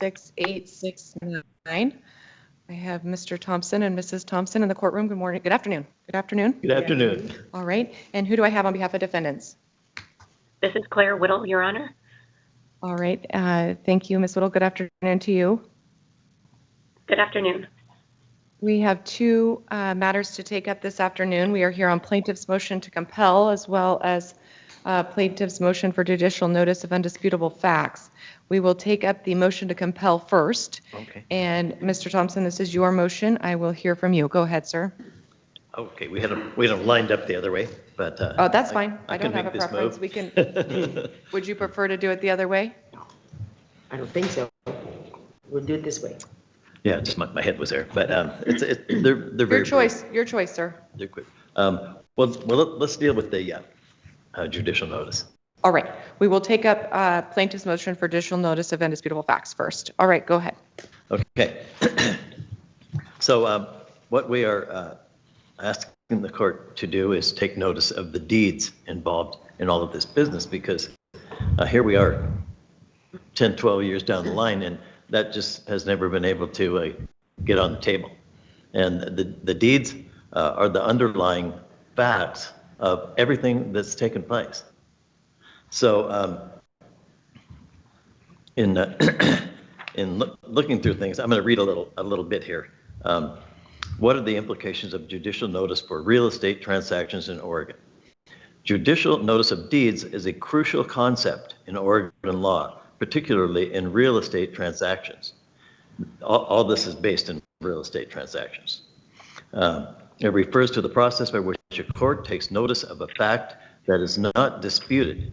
66869. I have Mr. Thompson and Mrs. Thompson in the courtroom. Good morning. Good afternoon. Good afternoon. Good afternoon. All right. And who do I have on behalf of defendants? This is Claire Whittle, Your Honor. All right. Thank you, Ms. Whittle. Good afternoon to you. Good afternoon. We have two matters to take up this afternoon. We are here on plaintiff's motion to compel, as well as plaintiff's motion for judicial notice of undisputable facts. We will take up the motion to compel first. Okay. And Mr. Thompson, this is your motion. I will hear from you. Go ahead, sir. Okay, we had them lined up the other way, but Oh, that's fine. I don't can have a make this preference. move. We can. Would you prefer to do it the other way? I don't think so. We'll do it this way. Yeah, just my head was there, but they're very Your choice. Your choice, sir. They're quick. Well, let's deal with the judicial notice. All right. We will take up plaintiff's motion for judicial notice of indisputable facts first. All right. Go ahead. Okay. So what we are asking the court to do is take notice of the deeds involved in all of this business, because here we are 10, 12 years down the line, and that just has never been able to get on the table. And the deeds are the underlying facts of everything that's taken place. So in looking through things, I'm going to read a little bit here. What are the implications of judicial notice for real estate transactions in Oregon? Judicial notice of deeds is a crucial concept in Oregon law, particularly in real estate transactions. All this is based in real estate transactions. It refers to the process by which a court takes notice of a fact that is not disputed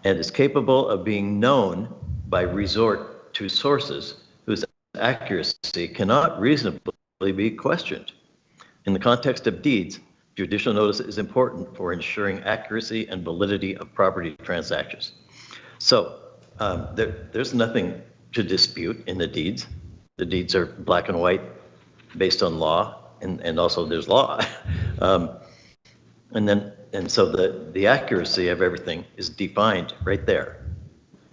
and is capable of being known by resort to sources whose accuracy cannot reasonably be questioned. In the context of deeds, judicial notice is important for ensuring accuracy and validity of property transactions. So there's nothing to dispute in the deeds. The deeds are black and white based on law, and also there's law. And so the accuracy of everything is defined right there,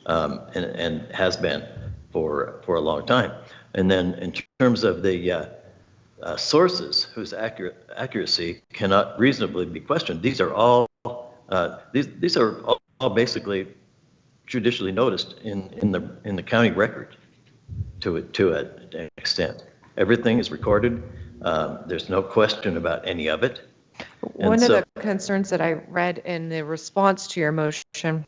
and has been for a long time. And then in terms of the sources whose accuracy cannot reasonably be questioned, these are all these are all basically judicially noticed in the county record to an extent. Everything is recorded. There's no question about any of it. One of the concerns that I read in the response to your motion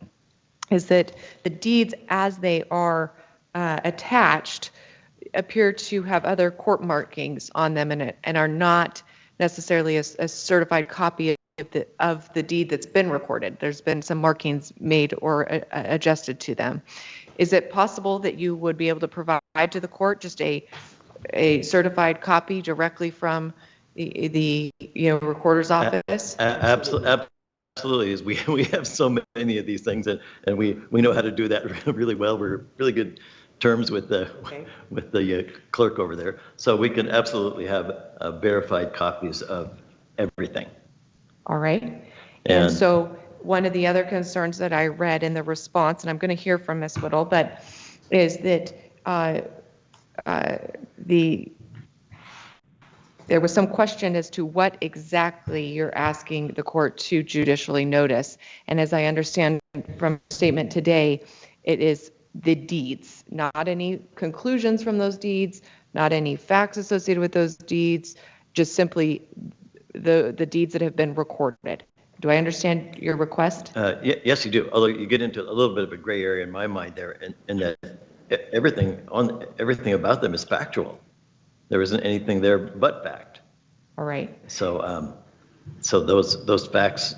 is that the deeds, as they are attached, appear to have other court markings on them and are not necessarily a certified copy of the deed that's been recorded. There's been some markings made or adjusted to them. Is it possible that you would be able to provide to the court just a certified copy directly from the recorder's office? Absolutely. We have so many of these things, and we know how to do that really well. We're really good terms with the clerk over there, so we can absolutely have verified copies of everything. All right. And so one of the other concerns that I read in the response, and I'm going to hear from Ms. Whittle, but is that there was some question as to what exactly you're asking the court to judicially notice. And as I understand from the statement today, it is the deeds, not any conclusions from those deeds, not any facts associated with those deeds, just simply the deeds that have been recorded. Do I understand your request? Yes, you do. Although you get into a little bit of a gray area in my mind there, and that everything about them is factual. There isn't anything there but fact. All right. So those facts,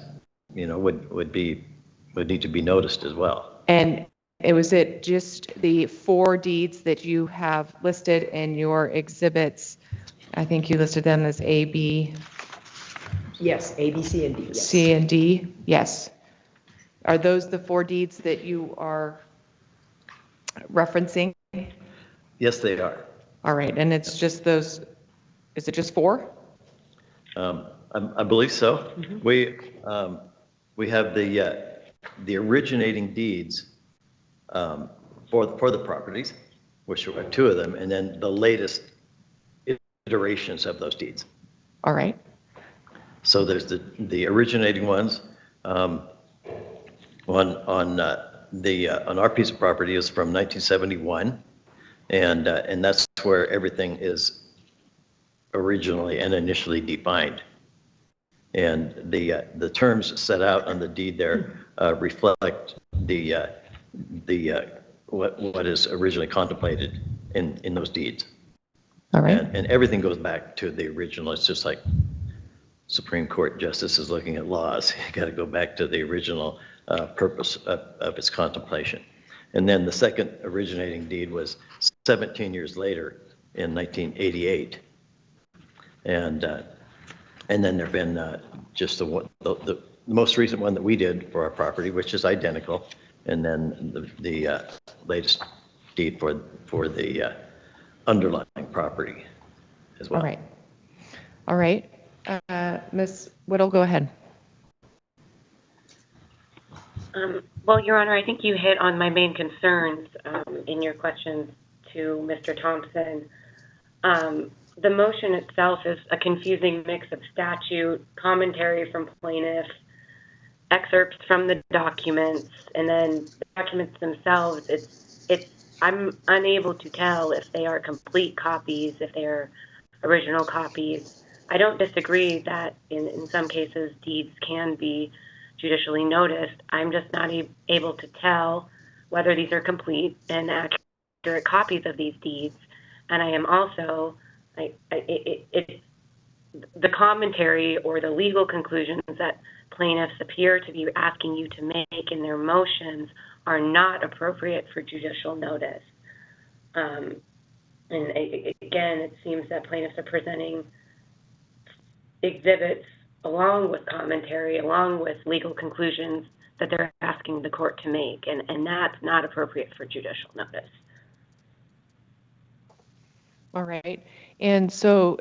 would need to be noticed as well. And was it just the 4 deeds that you have listed in your exhibits? I think you listed them as A, B. Yes, A, B, C, and D. Yes. C and D. Yes. Are those the 4 deeds that you are referencing? Yes, they are. All right. And it's just those. Is it just 4? I believe so. Mm-hmm. We have the originating deeds for the properties, which are two of them, and then the latest iterations of those deeds. All right. So there's the originating ones. One on our piece of property is from 1971, and that's where everything is originally and initially defined. And the terms set out on the deed there reflect what is originally contemplated in those deeds. All right. And everything goes back to the original. It's just like Supreme Court justices looking at laws. You got to go back to the original purpose of its contemplation. And then the second originating deed was 17 years later in 1988. And then there have been just the most recent one that we did for our property, which is identical, and then the latest deed for the underlying property as well. All right. All right. Ms. Whittle, go ahead. Well, Your Honor, I think you hit on my main concerns in your questions to Mr. Thompson. The motion itself is a confusing mix of statute, commentary from plaintiffs, excerpts from the documents, and then the documents themselves. I'm unable to tell if they are complete copies, if they are original copies. I don't disagree that in some cases deeds can be judicially noticed. I'm just not able to tell whether these are complete and accurate copies of these deeds. And I am also, the commentary or the legal conclusions that plaintiffs appear to be asking you to make in their motions are not appropriate for judicial notice. And again, it seems that plaintiffs are presenting exhibits along with commentary, along with legal conclusions that they're asking the court to make, and that's not appropriate for judicial notice. All right. And so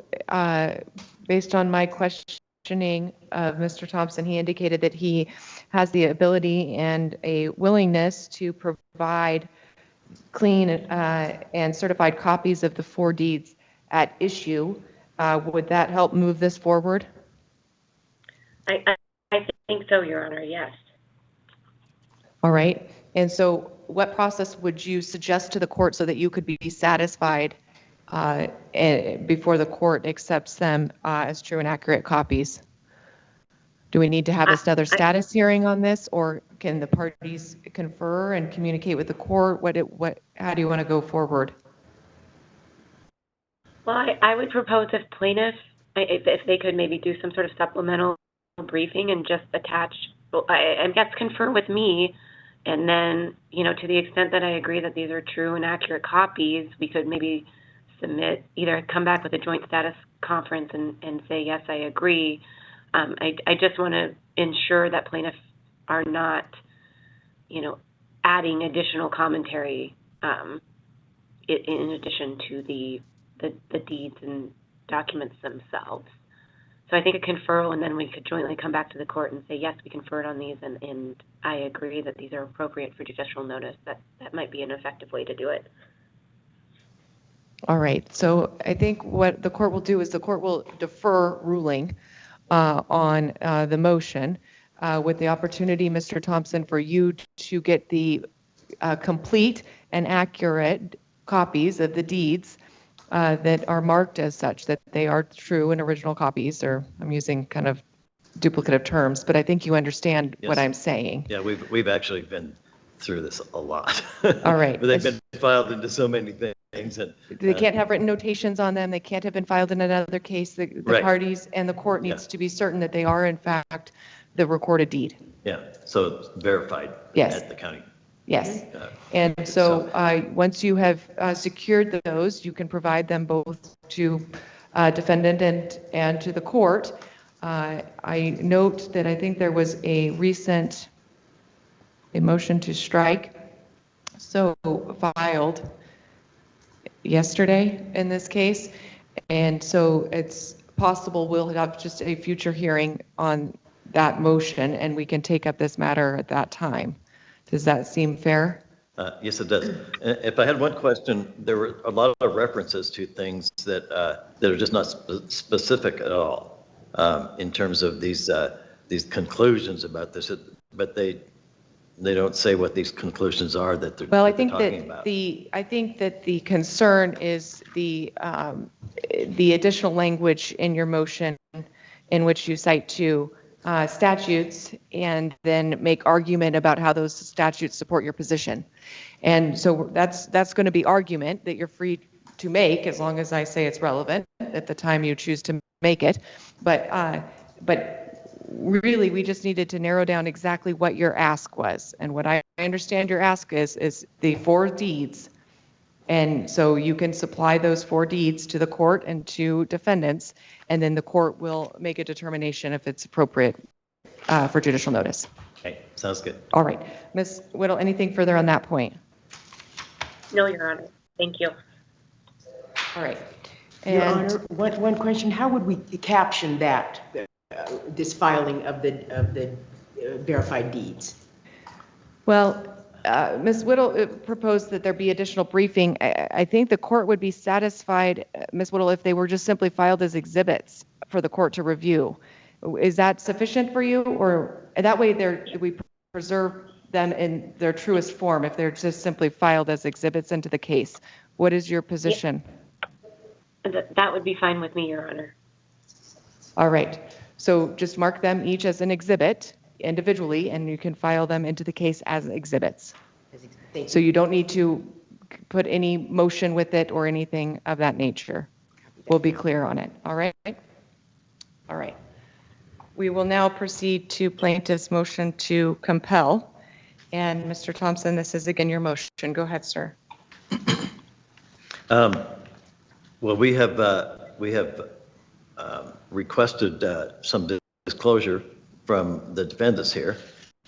based on my questioning of Mr. Thompson, he indicated that he has the ability and a willingness to provide clean and certified copies of the 4 deeds at issue. Would that help move this forward? I think so, Your Honor, yes. All right. And so what process would you suggest to the court so that you could be satisfied before the court accepts them as true and accurate copies? Do we need to have another status hearing on this, or can the parties confer and communicate with the court? How do you want to go forward? Well, I would propose if plaintiffs, if they could maybe do some sort of supplemental briefing and just attach, I guess confer with me, and then, to the extent that I agree that these are true and accurate copies, we could maybe submit, either come back with a joint status conference and say, yes, I agree. I just want to ensure that plaintiffs are not, adding additional commentary in addition to the deeds and documents themselves. So I think a conferral, and then we could jointly come back to the court and say, yes, we conferred on these, and I agree that these are appropriate for judicial notice. That might be an effective way to do it. All right. So I think what the court will do is the court will defer ruling on the motion with the opportunity, Mr. Thompson, for you to get the complete and accurate copies of the deeds that are marked as such, that they are true and original copies, or I'm using kind of duplicative terms, but I think you understand what I'm saying. Yeah, we've actually been through this a lot. All right. But they've been filed into so many things. And they can't have written notations on them. They can't have been filed in another case. The right. parties and the court needs to be certain that they are, in fact, the recorded deed. Yeah, so it's verified at the county. Yes. And so once you have secured those, you can provide them both to defendant and to the court. I note that I think there was a recent motion to strike filed yesterday in this case. And so it's possible we'll have just a future hearing on that motion and we can take up this matter at that time. Does that seem fair? Yes, it does. If I had one question, there were a lot of references to things that are just not specific at all in terms of these conclusions about this, but they don't say what these conclusions are that they're, Well, I that they're think talking that about. I think that the concern is the additional language in your motion in which you cite two statutes and then make argument about how those statutes support your position. And so that's going to be argument that you're free to make as long as I say it's relevant at the time you choose to make it. But really, we just needed to narrow down exactly what your ask was. And what I understand your ask is the 4 deeds. And so you can supply those 4 deeds to the court and to defendants, and then the court will make a determination if it's appropriate for judicial notice. Okay, sounds good. All right. Ms. Whittle, anything further on that point? No, Your Honor. Thank you. All right. Your And Honor, one question, how would we caption that, this filing of the verified deeds? well, Ms. Whittle proposed that there be additional briefing. I think the court would be satisfied, Ms. Whittle, if they were just simply filed as exhibits for the court to review. Is that sufficient for you? Or that way we preserve them in their truest form if they're just simply filed as exhibits into the case? What is your position? That would be fine with me, Your Honor. All right. So just mark them each as an exhibit individually, and you can file them into the case as exhibits. So you don't need to put any motion with it or anything of that nature. We'll be clear on it. All right? All right. We will now proceed to plaintiff's motion to compel. And Mr. Thompson, this is again your motion. Go ahead, sir. Well, we have requested some disclosure from the defendants here,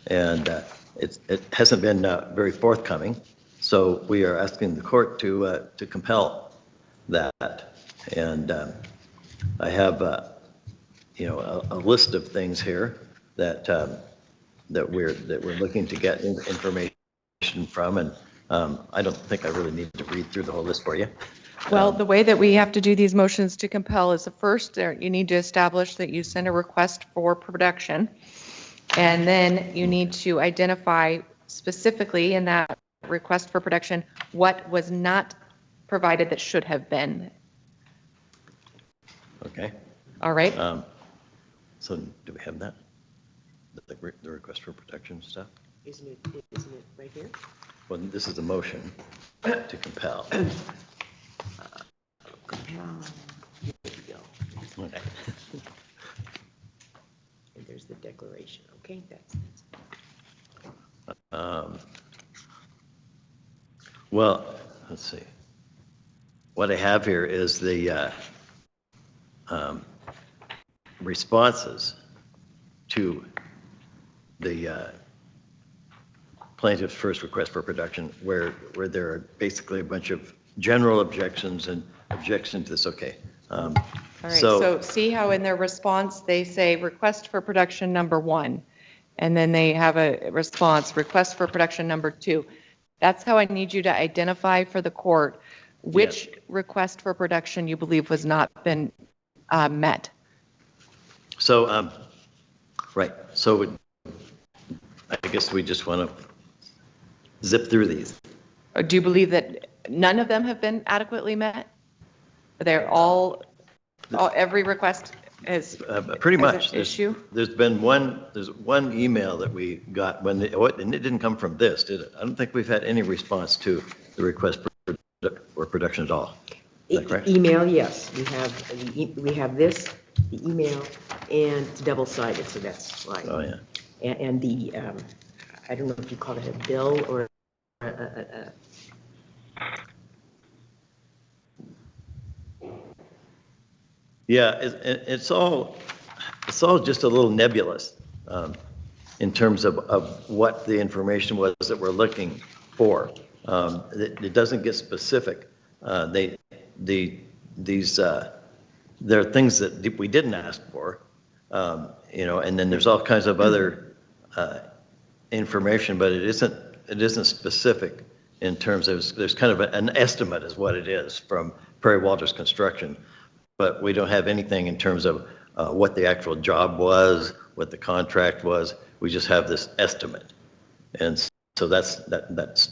and it hasn't been very forthcoming. So we are asking the court to compel that. And I have a list of things here that we're looking to get information from, and I don't think I really need to read through the whole list for you. Well, the way that we have to do these motions to compel is first, you need to establish that you send a request for production, and then you need to identify specifically in that request for production what was not provided that should have been. Okay. All right. So do we have that? The request for protection stuff? Isn't it right here? Well, this is the motion to compel. Here we go. Okay. And there's the declaration. Okay, that's Well, let's see. What I have here is the responses to the plaintiff's first request for production, where there are basically a bunch of general objections and objections to this. Okay. All right. So see how in their response they say request for production number 1, and then they have a response request for production number 2. That's how I need you to identify for the court which request for production you believe was not been met. So, right. So I guess we just want to zip through these. Do you believe that none of them have been adequately met? They're all every request is pretty much an issue? There's one email that we got and it didn't come from this, did it? I don't think we've had any response to the request for production at all. Is that correct? email, yes. We have this, the email, and it's double-sided, so that's why. Oh, yeah. And the, I don't know if you call it a bill or Yeah, it's all just a little nebulous in terms of what the information was that we're looking for. It doesn't get specific. There are things that we didn't ask for, and then there's all kinds of other information, but it isn't specific in terms of, there's kind of an estimate is what it is from Prairie Walters Construction, but we don't have anything in terms of what the actual job was, what the contract was. We just have this estimate. And so that's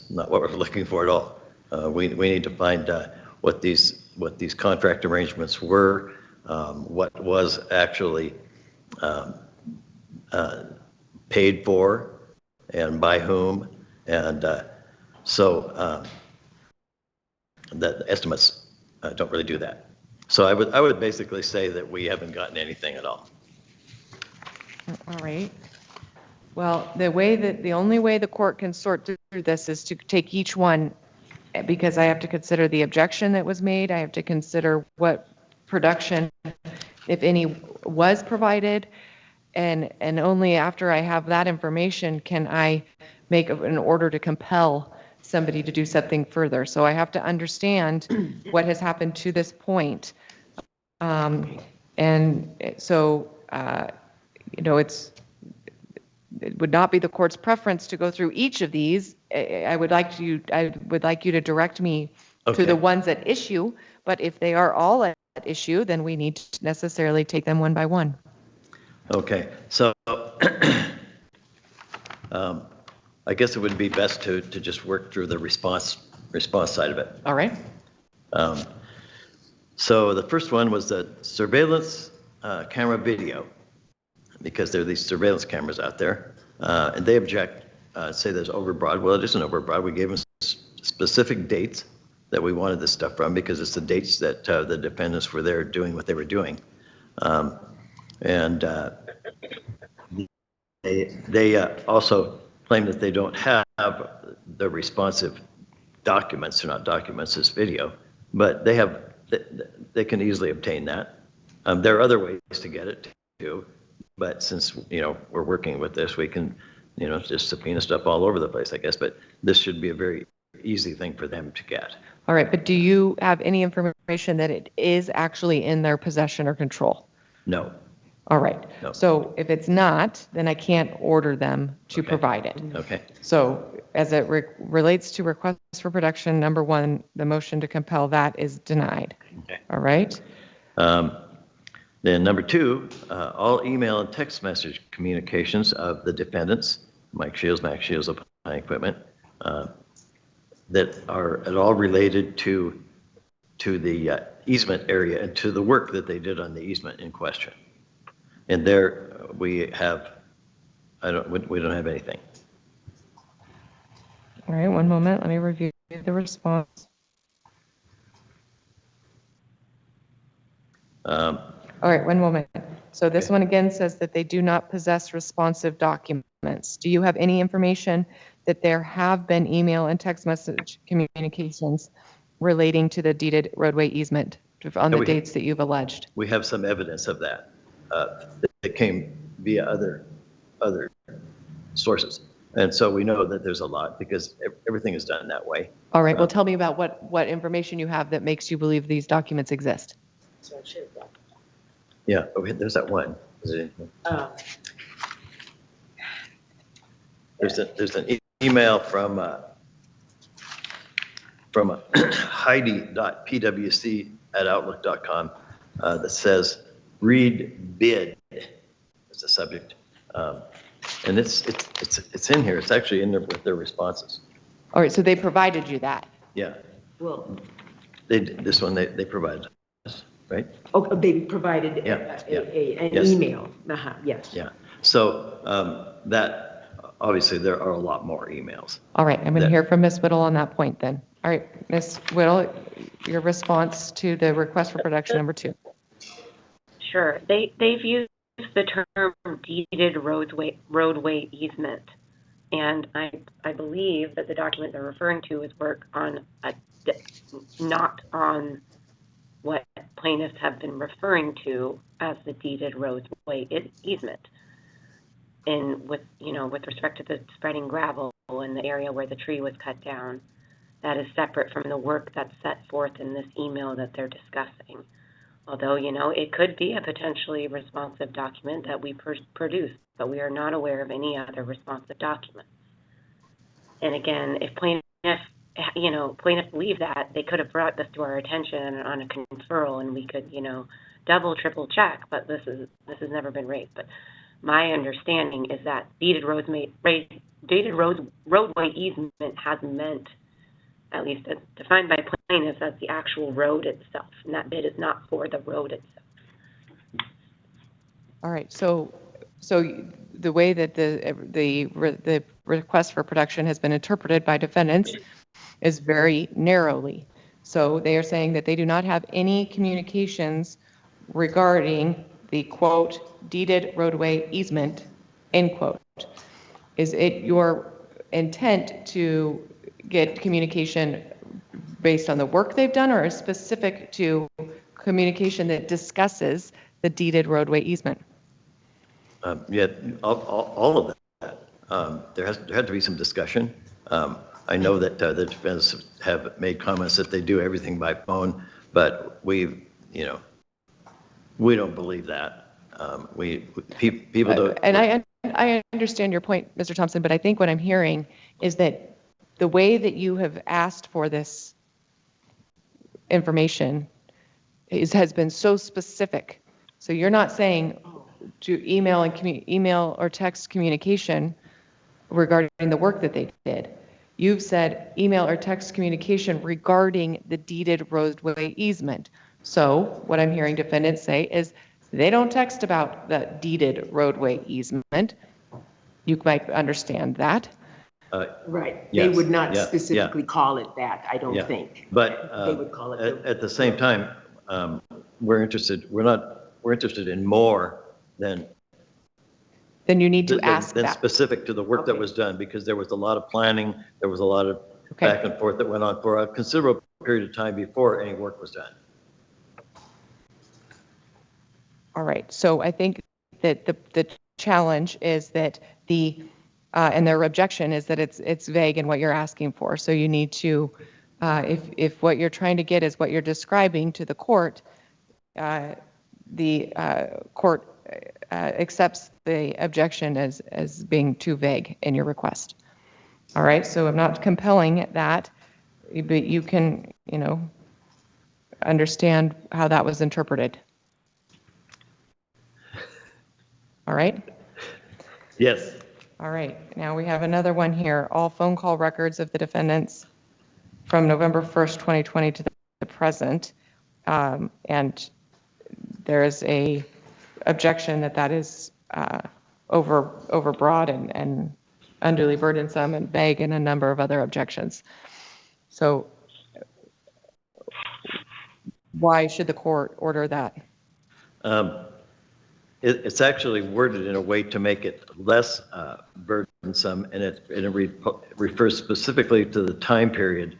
not what we're looking for at all. We need to find what these contract arrangements were, what was actually paid for and by whom. And so the estimates don't really do that. So I would basically say that we haven't gotten anything at all. All right. Well, the only way the court can sort through this is to take each one, because I have to consider the objection that was made. I have to consider what production, if any, was provided. And only after I have that information can I make an order to compel somebody to do something further. So I have to understand what has happened to this point. And so, it would not be the court's preference to go through each of these. I would like you to direct me to the ones at issue, but if they are all at issue, then we need to necessarily take them one by one. Okay, so I guess it would be best to just work through the response side of it. All right. So the first one was the surveillance camera video, because there are these surveillance cameras out there, and they object, say there's overbroad. Well, it isn't overbroad. We gave them specific dates that we wanted this stuff from, because it's the dates that the defendants were there doing what they were doing. And they also claim that they don't have the responsive documents. They're not documents, it's video, but they can easily obtain that. There are other ways to get it too, but since we're working with this, we can just subpoena stuff all over the place, I guess. But this should be a very easy thing for them to get. All right, but do you have any information that it is actually in their possession or control? No. All right. No. So if it's not, then I can't order them to provide it. Okay. So as it relates to requests for production, number one, the motion to compel, that is denied. Okay. All right. Then number two, all email and text message communications of the defendants, Mike Shields, Max Shields of High Equipment, that are at all related to the easement area and to the work that they did on the easement in question. And there we don't have anything. All right, one moment. Let me review the response. All right, one moment. So this one again says that they do not possess responsive documents. Do you have any information that there have been email and text message communications relating to the deeded roadway easement on the dates that you've alleged? We have some evidence of that. That came via other sources. And so we know that there's a lot, because everything is done that way. All right, well, tell me about what information you have that makes you believe these documents exist. Yeah, there's that one. There's an email from heidi.pwc@outlook.com that says, read bid is the subject. And it's in here. It's actually in there with their responses. All right, so they provided you that. Yeah. Well, This one they provided us, right? oh, they provided an Yes. email. Yes. Yeah. So that, obviously, there are a lot more emails. All right, I'm going to hear from Ms. Whittle on that point then. All right, Ms. Whittle, your response to the request for production number two. Sure. They've used the term deeded roadway easement, and I believe that the document they're referring to is work on not on what plaintiffs have been referring to as the deeded roadway easement. And with respect to the spreading gravel in the area where the tree was cut down, that is separate from the work that's set forth in this email that they're discussing. Although, it could be a potentially responsive document that we produce, but we are not aware of any other responsive documents. And again, if plaintiffs plaintiffs believe that, they could have brought this to our attention on a conferral, and we could, double, triple check. But this has never been raised. But my understanding is that deeded roadway easement has meant, at least as defined by plaintiffs, that's the actual road itself, and that bid is not for the road itself. All right, so the way that the request for production has been interpreted by defendants is very narrowly. So they are saying that they do not have any communications regarding the quote deeded roadway easement, end quote. Is it your intent to get communication based on the work they've done, or is specific to communication that discusses the deeded roadway easement? Yeah, all of that. There had to be some discussion. I know that the defense have made comments that they do everything by phone, but we don't believe that. People don't. And I understand your point, Mr. Thompson, but I think what I'm hearing is that the way that you have asked for this information has been so specific. So you're not saying to email or text communication regarding the work that they did. You've said email or text communication regarding the deeded roadway easement. So what I'm hearing defendants say is they don't text about the deeded roadway easement. You might understand that. Right. Yes, They would not yeah, specifically call it that, I don't think. But They would call it at the same time, we're interested in more than Then you need to ask than that. specific to the work that Okay. was done, because there was a lot of planning, there was a lot of Okay. back and forth that went on for a considerable period of time before any work was done. All right. So I think that the challenge is that and their objection is that it's vague in what you're asking for. So you need to, if what you're trying to get is what you're describing to the court, the court accepts the objection as being too vague in your request. All right. So I'm not compelling that, but you can, understand how that was interpreted. All right. Yes. All right. Now we have another one here. All phone call records of the defendants from November 1st, 2020 to the present. And there is a objection that is overbroad and unduly burdensome and vague, and a number of other objections. So why should the court order that? It's actually worded in a way to make it less burdensome, and it refers specifically to the time period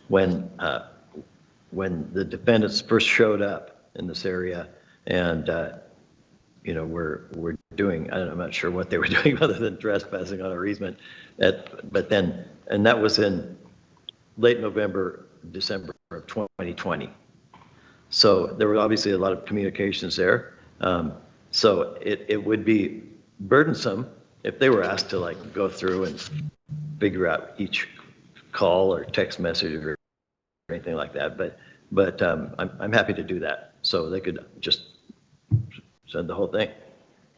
when the defendants first showed up in this area, and we're doing, I'm not sure what they were doing other than trespassing on our easement, and that was in late November, December of 2020. So there were obviously a lot of communications there. So it would be burdensome if they were asked to go through and figure out each call or text message or anything like that. But I'm happy to do that. So they could just send the whole thing,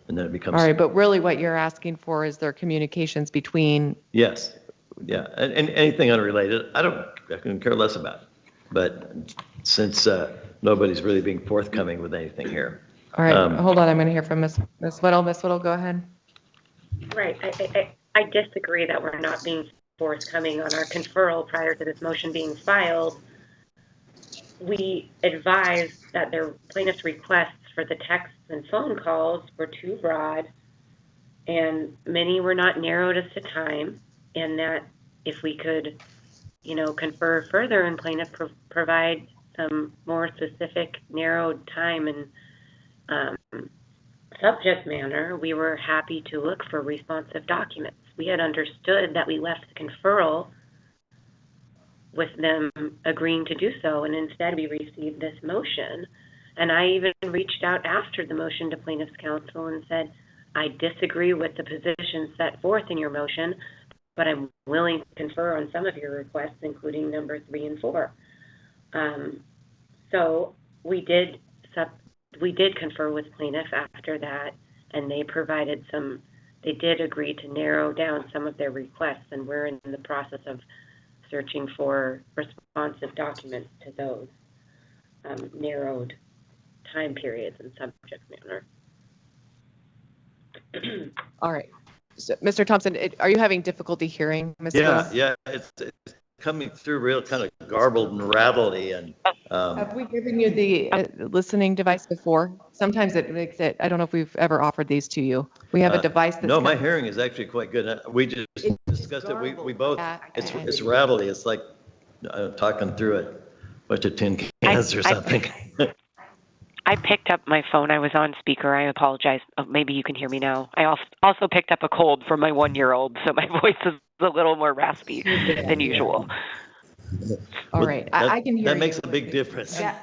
and then it becomes. All right, but really what you're asking for is their communications between. Yes, yeah, and anything unrelated, I can care less about. But since nobody's really being forthcoming with anything here. All right, hold on. I'm going to hear from Ms. Whittle. Ms. Whittle, go ahead. Right. I disagree that we're not being forthcoming on our conferral prior to this motion being filed. We advised that their plaintiff's requests for the texts and phone calls were too broad, and many were not narrowed as to time, and that if we could, confer further and plaintiff provide some more specific, narrowed time and subject matter, we were happy to look for responsive documents. We had understood that we left the conferral with them agreeing to do so, and instead we received this motion. And I even reached out after the motion to plaintiff's counsel and said, I disagree with the position set forth in your motion, but I'm willing to confer on some of your requests, including number 3 and 4. So we did confer with plaintiffs after that, and they did agree to narrow down some of their requests, and we're in the process of searching for responsive documents to those narrowed time periods and subject matter. All right. So, Mr. Thompson, are you having difficulty hearing, Ms. Yeah, Willis? yeah, it's coming through real kind of garbled and rattly, and Have we given you the listening device before? Sometimes it makes it, I don't know if we've ever offered these to you. We have a device that's. no, my hearing is actually quite good. We just discussed it. We both. It's rattly. It's like talking through a bunch of tin cans or something. I picked up my phone. I was on speaker. I apologize. Oh, maybe you can hear me now. I also picked up a cold for my 1-year-old, so my voice is a little more raspy than usual. All right, I can hear you. That makes a big difference. Yeah,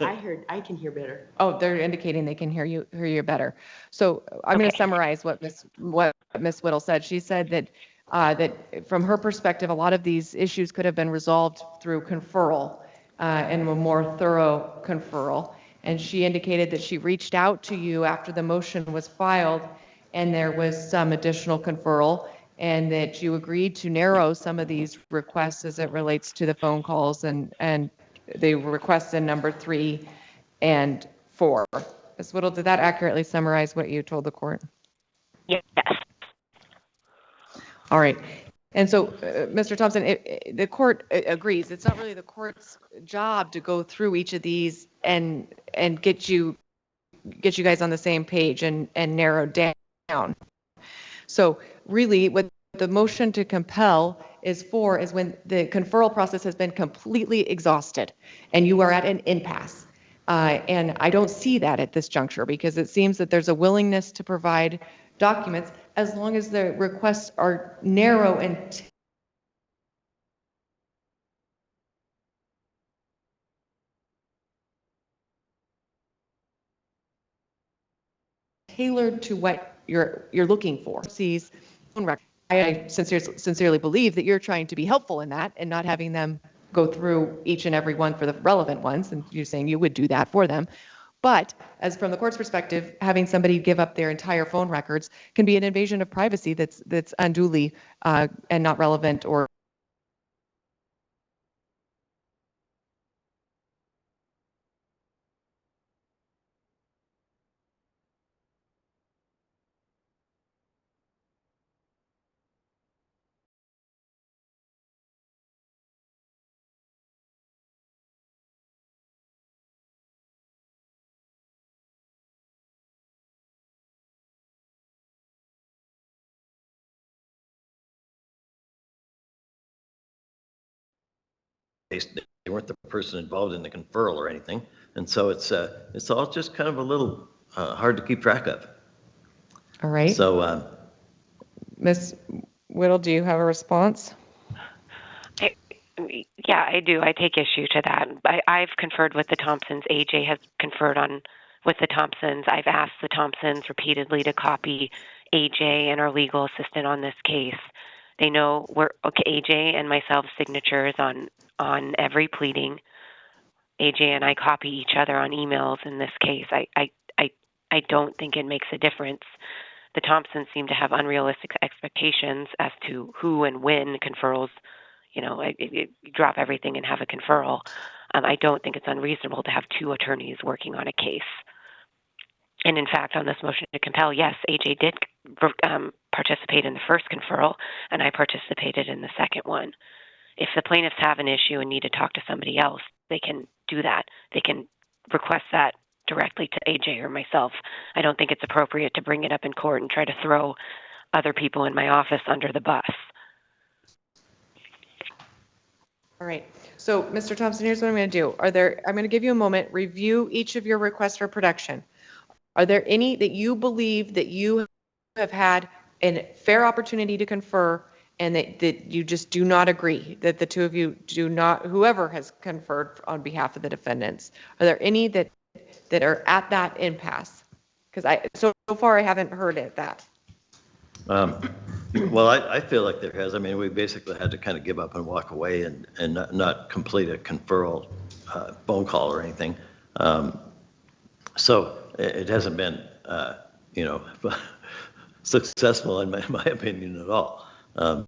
I can hear better. Oh, they're indicating they can hear you better. So I'm going to summarize what Ms. Whittle said. She said that that from her perspective, a lot of these issues could have been resolved through conferral and a more thorough conferral. And she indicated that she reached out to you after the motion was filed and there was some additional conferral, and that you agreed to narrow some of these requests as it relates to the phone calls and the requests in number 3 and 4. Ms. Whittle, did that accurately summarize what you told the court? Yes. All right. And so, Mr. Thompson, the court agrees. It's not really the court's job to go through each of these and get you guys on the same page and narrow down. So really, what the motion to compel is when the conferral process has been completely exhausted and you are at an impasse. And I don't see that at this juncture, because it seems that there's a willingness to provide documents as long as the requests are narrow and tailored to what you're looking for. I sincerely believe that you're trying to be helpful in that and not having them go through each and every one for the relevant ones, and you're saying you would do that for them. But as from the court's perspective, having somebody give up their entire phone records can be an invasion of privacy that's unduly and not relevant or They weren't the person involved in the conferral or anything, and so it's all just kind of a little hard to keep track of. All right. So, Ms. Whittle, do you have a response? Yeah, I do. I take issue to that. I've conferred with the Thompsons. AJ has conferred with the Thompsons. I've asked the Thompsons repeatedly to copy AJ and our legal assistant on this case. They know AJ and myself's signatures on every pleading. AJ and I copy each other on emails in this case. I don't think it makes a difference. The Thompsons seem to have unrealistic expectations as to who and when conferrals, you drop everything and have a conferral. I don't think it's unreasonable to have 2 attorneys working on a case. And in fact, on this motion to compel, yes, AJ did participate in the first conferral, and I participated in the second one. If the plaintiffs have an issue and need to talk to somebody else, they can do that. They can request that directly to AJ or myself. I don't think it's appropriate to bring it up in court and try to throw other people in my office under the bus. All right. So, Mr. Thompson, here's what I'm going to do. I'm going to give you a moment, review each of your requests for production. Are there any that you believe that you have had a fair opportunity to confer and that you just do not agree, that the two of you do not, whoever has conferred on behalf of the defendants? Are there any that are at that impasse? Because so far I haven't heard it that. Well, I feel like there has. I mean, we basically had to kind of give up and walk away and not complete a conferral phone call or anything. So it hasn't been, you know, successful in my opinion at all. And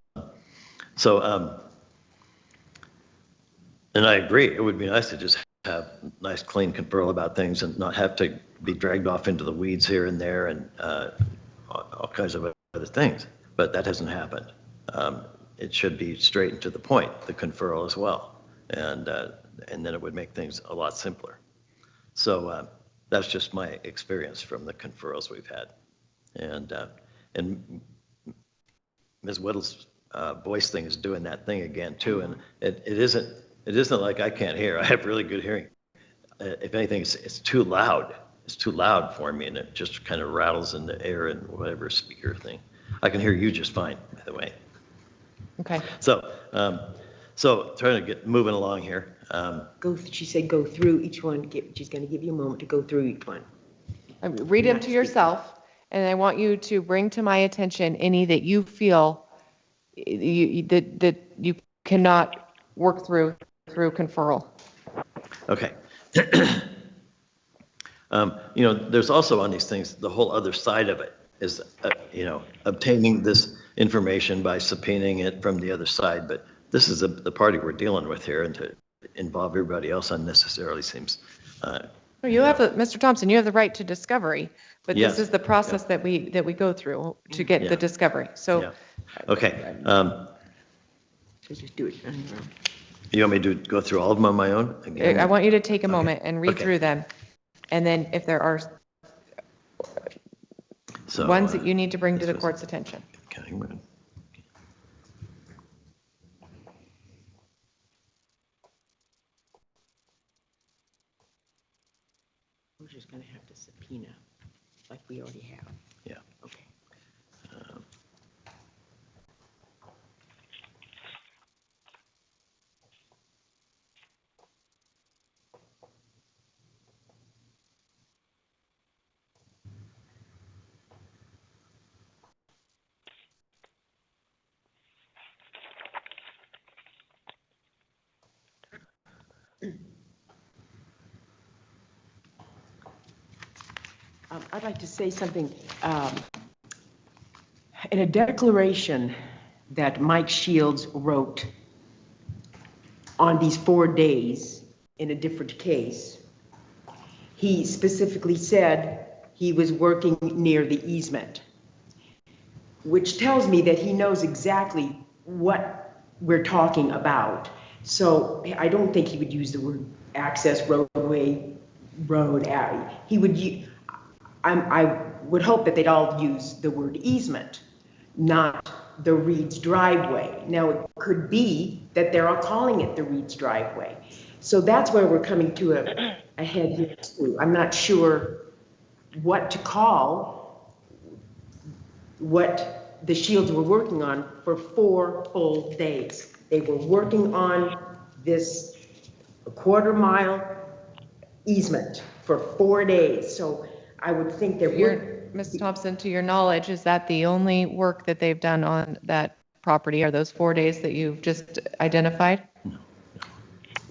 I agree, it would be nice to just have nice, clean conferral about things and not have to be dragged off into the weeds here and there and all kinds of other things. But that hasn't happened. It should be straight and to the point, the conferral as well. And then it would make things a lot simpler. So that's just my experience from the conferrals we've had. And Ms. Whittle's voice thing is doing that thing again too. And it isn't like I can't hear. I have really good hearing. If anything, it's too loud. It's too loud for me, and it just kind of rattles in the air and whatever speaker thing. I can hear you just fine, by the way. Okay. So trying to get moving along here. She said go through each one. She's going to give you a moment to go through each one. Read them to yourself, and I want you to bring to my attention any that you feel that you cannot work through conferral. Okay. You know, there's also on these things, the whole other side of it is, you know, obtaining this information by subpoenaing it from the other side. But this is the party we're dealing with here, and to involve everybody else unnecessarily seems. You have Mr. Thompson, you have the right to discovery, but Yes. this is the process that we go through to get the discovery. So. Yeah. Okay. So just do it on your own. You want me to go through all of them on my own? Again? I want you to take a moment and read Okay. through them. And then if there are So, ones that you need to bring to this the was- court's attention. County Road. We're just going to have to subpoena, like we already have. Yeah. Okay. I'd like to say something. In a declaration that Mike Shields wrote on these 4 days in a different case, he specifically said he was working near the easement, which tells me that he knows exactly what we're talking about. So I don't think he would use the word access roadway, road alley. He would I would hope that they'd all use the word easement, not the Reed's driveway. Now, it could be that they're all calling it the Reed's driveway. So that's where we're coming to a head here too. I'm not sure what to call what the Shields were working on for 4 full days. They were working on this quarter-mile easement for 4 days. So I would think there would. Ms. Thompson, to your knowledge, is that the only work that they've done on that property? Are those 4 days that you've just identified?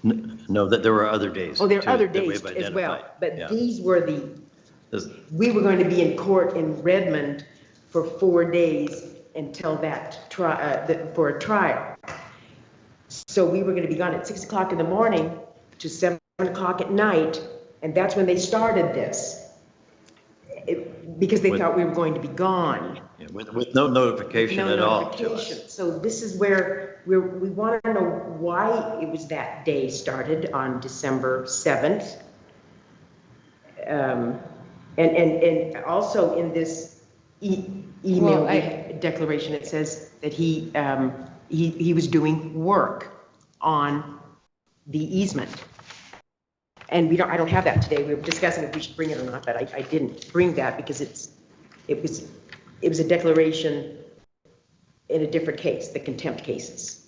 No, that there were other days. Oh, there are too, other that we've days as identified. well. But Yeah. these were we were going to be in court in Redmond for 4 days until for a trial. So we were going to be gone at 6 o'clock in the morning to 7 o'clock at night, and that's when they started this. Because they thought we were going to be gone. Yeah, with no notification No at all to notification. us. So this is where we want to know why it was that day started on December 7th. And also in this email declaration, it says that he was doing work on the easement. And I don't have that today. We were discussing if we should bring it or not, but I didn't bring that because it was a declaration in a different case, the contempt cases.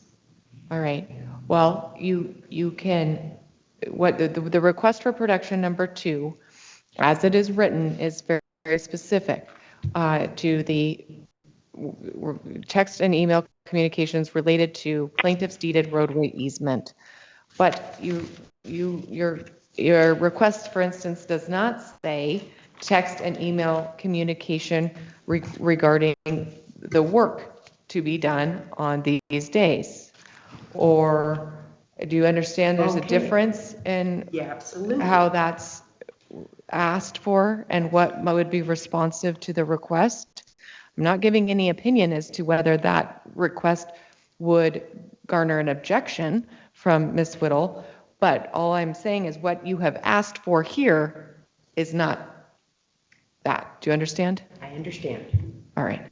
All right. Well, you can, what the request for production number 2, as it is written, is very, very specific to the text and email communications related to plaintiff's deeded roadway easement. But your request, for instance, does not say text and email communication regarding the work to be done on these days. Or do you understand there's a difference in absolutely. how that's asked for and what would be responsive to the request? I'm not giving any opinion as to whether that request would garner an objection from Ms. Whittle, but all I'm saying is what you have asked for here is not that. Do you understand? I understand. All right.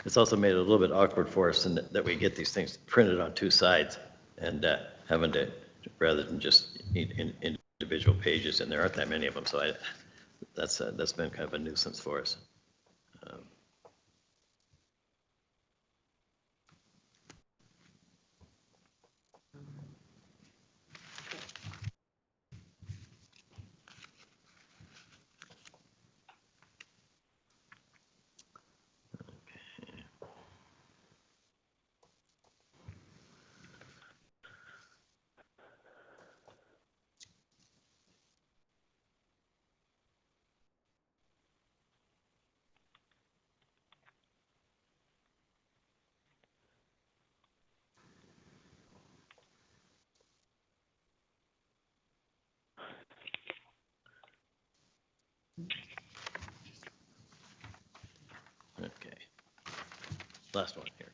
It's also made it a little bit awkward for us in that we get these things printed on two sides and having to, rather than just individual pages, and there aren't that many of them, so that's been kind of a nuisance for us. Okay. Last one here.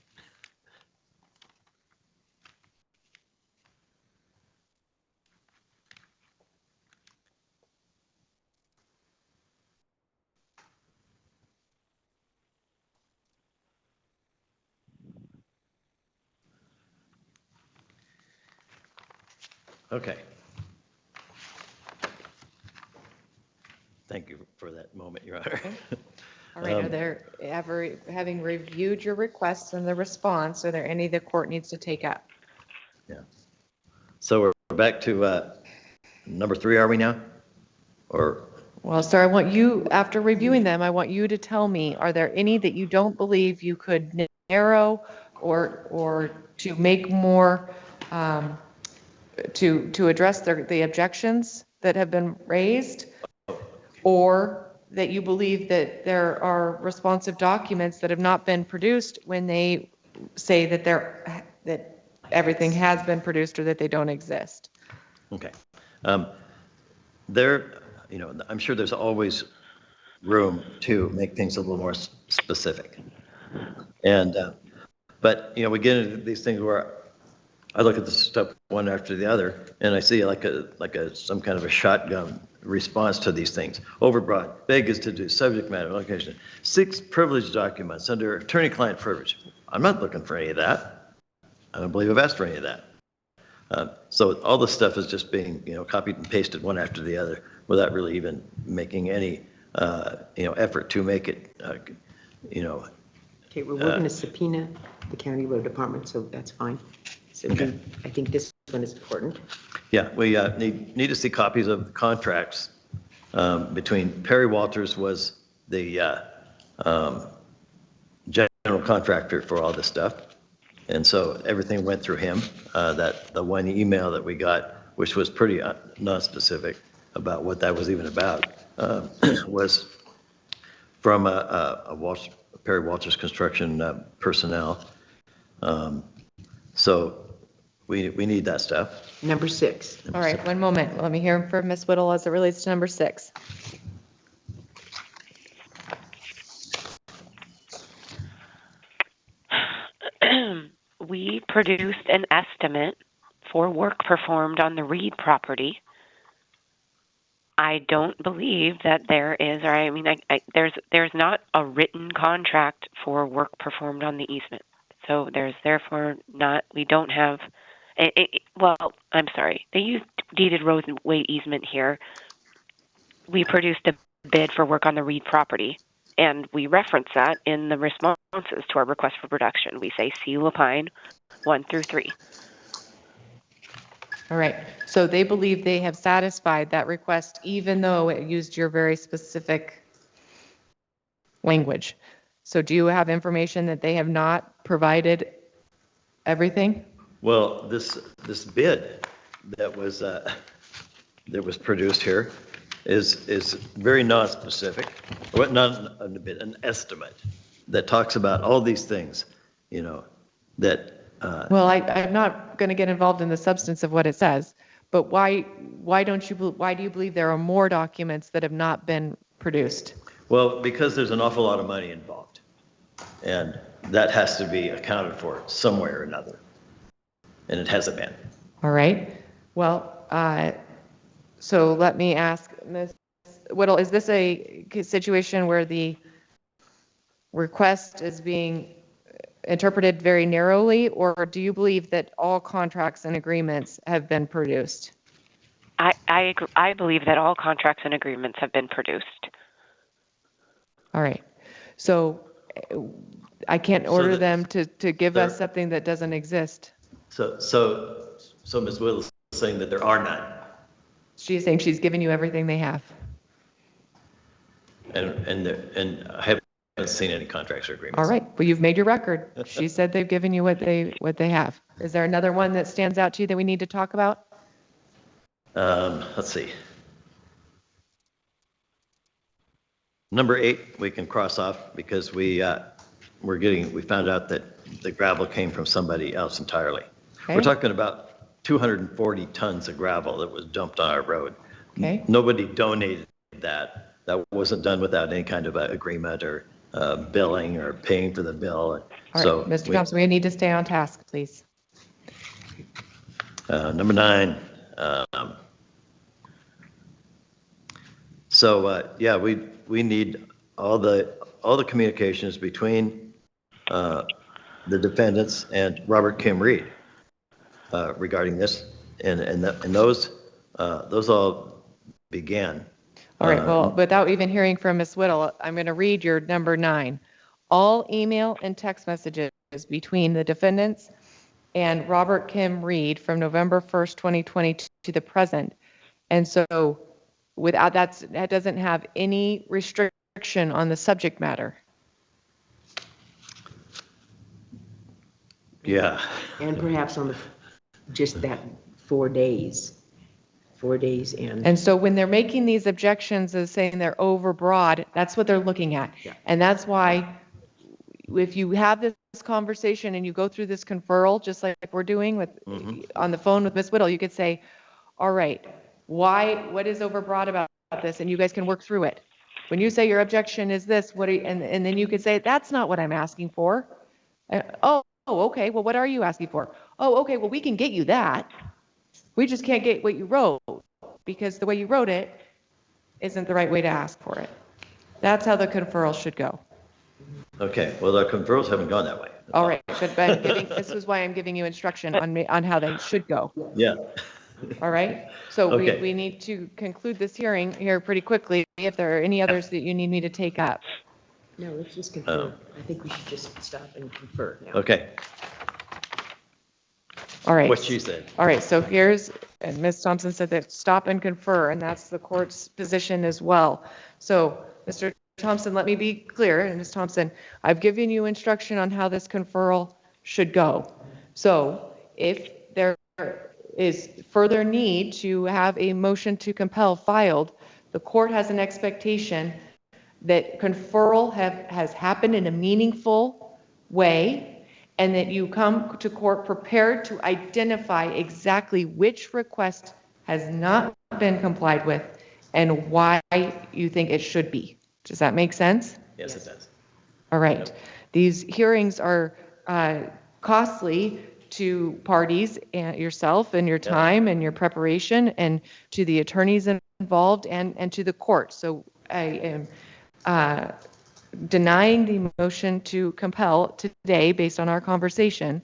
Okay. Thank you for that moment, Your Honor. All right, are there having reviewed your requests and the response, are there any the court needs to take up? Yeah. So we're back to number 3, are we now? Or Well, sir, I want you, after reviewing them, I want you to tell me, are there any that you don't believe you could narrow or to make more, to address the objections that have been raised? Or that you believe that there are responsive documents that have not been produced when they say that everything has been produced or that they don't exist? okay. There, I'm sure there's always room to make things a little more specific. And, but, we get into these things where I look at the stuff one after the other, and I see some kind of a shotgun response to these things. Overbroad, vague as to do, subject matter, location. 6 privileged documents under attorney-client privilege. I'm not looking for any of that. I don't believe I've asked for any of that. So all this stuff is just being, copied and pasted one after the other without really even making any, effort to make it, Okay, we're going to subpoena the county road department, so that's fine. So Okay. I think this one is important. Yeah, we need to see copies of contracts between Perry Walters was the general contractor for all this stuff. And so everything went through him. The one email that we got, which was pretty non-specific about what that was even about, was from Perry Walters construction personnel. So we need that stuff. Number 6. All right, one moment. Let me hear from Ms. Whittle as it relates to number 6. We produced an estimate for work performed on the Reed property I don't believe that there is, or I mean, there's not a written contract for work performed on the easement. So there's therefore not, we don't have, well, I'm sorry, they used deeded roadway easement here. We produced a bid for work on the Reed property, and we reference that in the responses to our request for production. We say see Lapine 1 through 3. All right. So they believe they have satisfied that request, even though it used your very specific language. So do you have information that they have not provided everything? Well, this bid that was produced here is very non-specific. Well, not a bid, an estimate that talks about all these things, you know, that. Well, I'm not going to get involved in the substance of what it says, but why do you believe there are more documents that have not been produced? Well, because there's an awful lot of money involved, and that has to be accounted for somewhere or another, and it hasn't been. All right. Well, so let me ask Ms. Whittle, is this a situation where the request is being interpreted very narrowly, or do you believe that all contracts and agreements have been produced? I believe that all contracts and agreements have been produced. Uh, All right. So I can't order them to give us something that doesn't exist. So Ms. Whittle is saying that there are none. She's saying she's given you everything they have. And I haven't seen any contracts or agreements. All right. Well, you've made your record. She said they've given you what they have. Is there another one that stands out to you that we need to talk about? Let's see. Number 8, we can cross off because we found out that the gravel came from somebody else entirely. Okay. We're talking about 240 tons of gravel that was dumped on our road. Okay. Nobody donated that. That wasn't done without any kind of agreement or billing or paying for the bill. All right, Mr. Thompson, we need to stay on task, please. Number 9. Yeah, we need all the communications between the defendants and Robert Kim Reed regarding this, and those all began. All right, well, without even hearing from Ms. Whittle, I'm going to read your number 9. All email and text messages between the defendants and Robert Kim Reed from November 1st, 2022 to the present. And so without that doesn't have any restriction on the subject matter. Yeah. And perhaps on just that 4 days. 4 days and. And so when they're making these objections as saying they're overbroad, that's what they're looking at. Yeah. And that's why if you have this conversation and you go through this conferral, just like we're doing with on the phone with Ms. Whittle, you could say, all right, what is overbroad about this? And you guys can work through it. When you say your objection is this, and then you could say, that's not what I'm asking for. Oh, okay. Well, what are you asking for? Oh, okay. Well, we can get you that. We just can't get what you wrote because the way you wrote it isn't the right way to ask for it. That's how the conferral should go. Okay. Well, the conferrals haven't gone that way. All right. But this is why I'm giving you instruction on how they should go. Yeah. All right. So Okay. we need to conclude this hearing here pretty quickly. If there are any others that you need me to take up. No, let's just confer. I think we should just stop and confer now. Okay. All right. What she said. All right. So and Ms. Thompson said that stop and confer, and that's the court's position as well. So, Mr. Thompson, let me be clear, and Ms. Thompson, I've given you instruction on how this conferral should go. So, if there is further need to have a motion to compel filed, the court has an expectation that conferral has happened in a meaningful way, and that you come to court prepared to identify exactly which request has not been complied with and why you think it should be. Does that make sense? Yes, it does. All right. These hearings are costly to parties and yourself and your time and your preparation, and to the attorneys involved, and to the court. So I am denying the motion to compel today based on our conversation.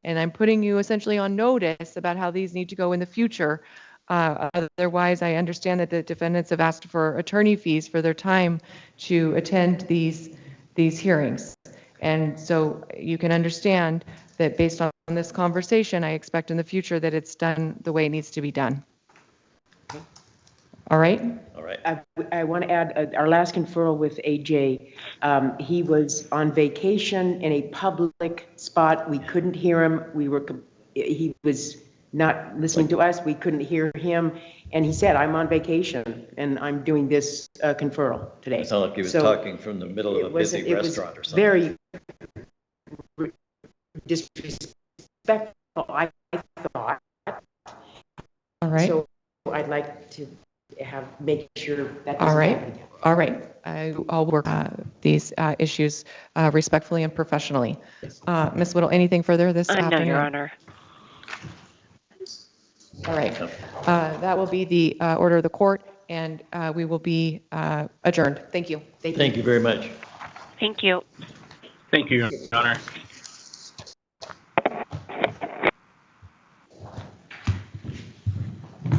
And I'm putting you essentially on notice about how these need to go in the future. Otherwise, I understand that the defendants have asked for attorney fees for their time to attend these hearings. And so you can understand that based on this conversation, I expect in the future that it's done the way it needs to be done. All right? All right. I want to add our last conferral with AJ. He was on vacation in a public spot. We couldn't hear him. He was not listening to us. We couldn't hear him. And he said, I'm on vacation and I'm doing this conferral today. It sounded like he was talking from the middle of a busy restaurant or something. Very disrespectful, I thought. All right. So I'd like to make sure that All doesn't right. happen again. All right. I'll work these issues respectfully and professionally. Ms. Whittle, anything further this afternoon? No, Your Honor. All right. That will be the order of the court, and we will be adjourned. Thank you. Thank you very much. Thank you. Thank you, Your Honor.